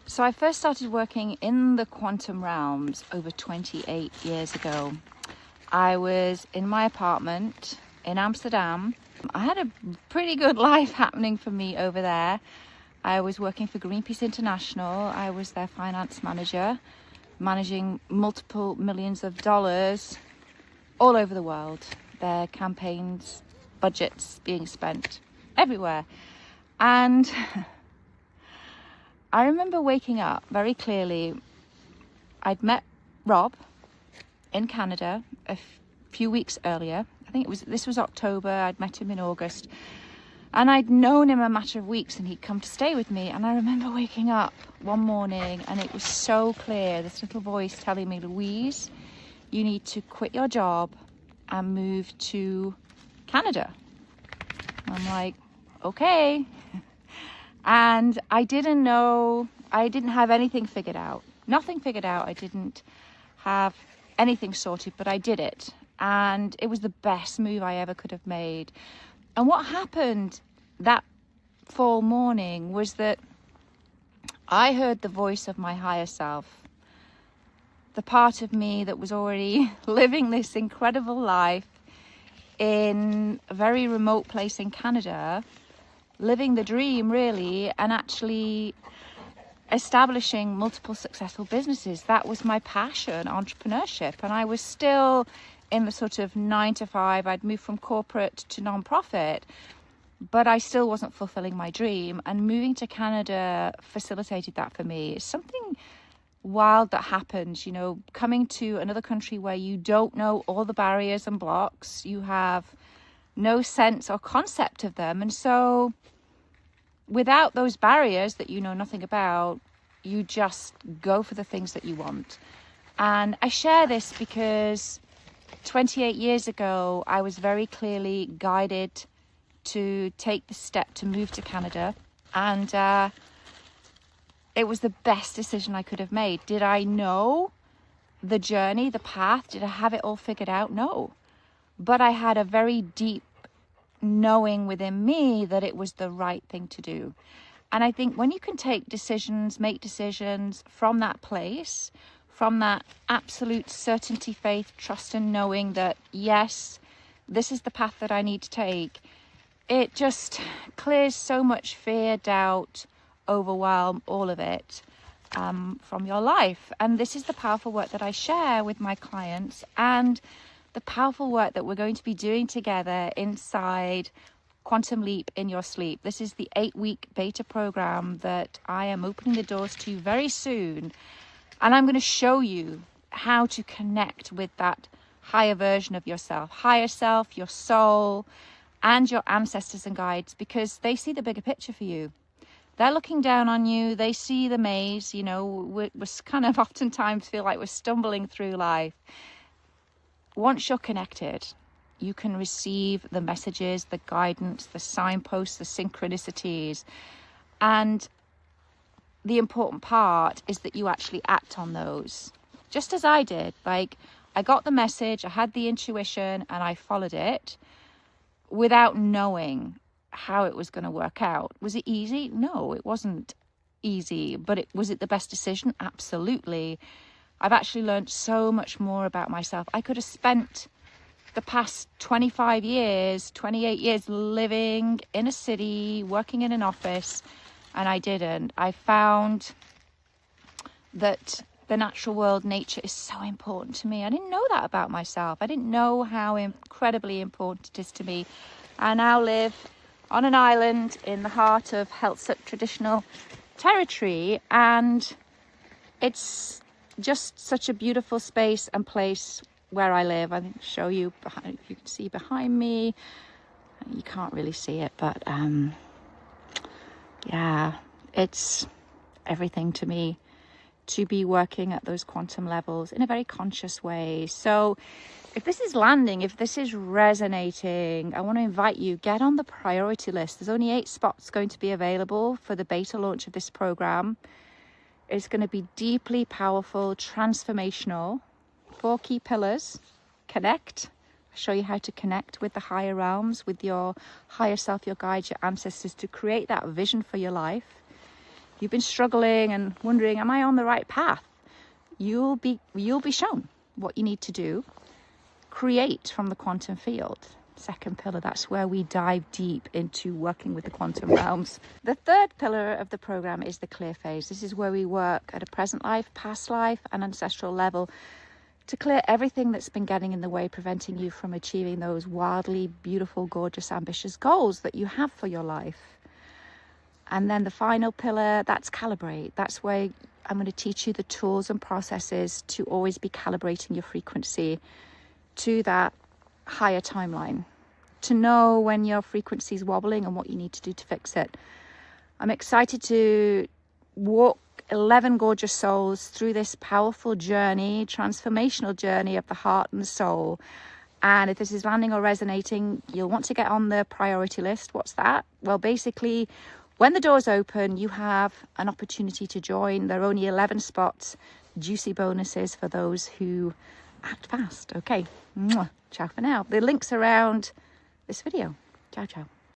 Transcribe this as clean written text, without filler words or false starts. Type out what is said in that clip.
So I first started working in the quantum realms over 28 years ago. I was in my apartment in Amsterdam. I had a pretty good life happening for me over there. I was working for Greenpeace International. I was their finance manager, managing multiple millions of dollars all over the world. Their campaigns, budgets being spent everywhere. And I remember waking up very clearly. I'd met Rob in Canada a few weeks earlier. I think this was October. I'd met him in August. And I'd known him a matter of weeks, and he'd come to stay with me. And I remember waking up one morning and it was so clear, this little voice telling me, Louise, you need to quit your job and move to Canada. I'm like, okay. And I didn't have anything figured out. Nothing figured out. I didn't have anything sorted, but I did it. And it was the best move I ever could have made. And what happened that fall morning was that I heard the voice of my higher self, the part of me that was already living this incredible life in a very remote place in Canada, living the dream really, and actually establishing multiple successful businesses. That was my passion, entrepreneurship. And I was still in the sort of 9 to 5. I'd moved from corporate to non-profit, but I still wasn't fulfilling my dream. And moving to Canada facilitated that for me. It's something wild that happens, you know, coming to another country where you don't know all the barriers and blocks. You have no sense or concept of them. And so without those barriers that you know nothing about, you just go for the things that you want. And I share this because 28 years ago, I was very clearly guided to take the step to move to Canada. And it was the best decision I could have made. Did I know the journey, the path? Did I have it all figured out? No. But I had a very deep knowing within me that it was the right thing to do. And I think when you can take decisions, make decisions from that place, from that absolute certainty, faith, trust, and knowing that, yes, this is the path that I need to take, it just clears so much fear, doubt, overwhelm, all of it from your life. And this is the powerful work that I share with my clients, and the powerful work that we're going to be doing together inside Quantum Leap in Your Sleep. This is the 8-week beta program that I am opening the doors to very soon. And I'm going to show you how to connect with that higher version of yourself, higher self, your soul, and your ancestors and guides, because they see the bigger picture for you. They're looking down on you. They see the maze. You know, we're kind of oftentimes feel like we're stumbling through life. Once you're connected, you can receive the messages, the guidance, the signposts, the synchronicities. And the important part is that you actually act on those, just as I did. Like, I got the message, I had the intuition, and I followed it without knowing how it was going to work out. Was it easy? No, it wasn't easy. But was it the best decision? Absolutely. I've actually learned so much more about myself. I could have spent the past 25 years, 28 years living in a city, working in an office, and I didn't. I found that the natural world, nature, is so important to me. I didn't know that about myself. I didn't know how incredibly important it is to me. I now live on an island in the heart of Heiltsuk Traditional Territory, and it's just such a beautiful space and place where I live. I think show you behind, you can see behind me. You can't really see it, but yeah, it's everything to me to be working at those quantum levels in a very conscious way. So if this is landing, if this is resonating, I want to invite you, get on the priority list. There's only 8 spots going to be available for the beta launch of this program. It's going to be deeply powerful, transformational. 4 key pillars. Connect. I'll show you how to connect with the higher realms, with your higher self, your guides, your ancestors, to create that vision for your life. you've been struggling and wondering, am I on the right path? You'll be shown what you need to do. Create from the quantum field. Second pillar, that's where we dive deep into working with the quantum realms. The third pillar of the program is the clear phase. This is where we work at a present life, past life, and ancestral level to clear everything that's been getting in the way, preventing you from achieving those wildly beautiful, gorgeous, ambitious goals that you have for your life. And then the final pillar, that's calibrate. That's where I'm going to teach you the tools and processes to always be calibrating your frequency to that higher timeline, to know when your frequency is wobbling and what you need to do to fix it. I'm excited to walk 11 gorgeous souls through this powerful journey, transformational journey of the heart and the soul. And if this is landing or resonating, you'll want to get on the priority list. What's that? Well, basically, when the doors open, you have an opportunity to join. There are only 11 spots, juicy bonuses for those who act fast. Okay, ciao for now. The link's around this video. Ciao, ciao.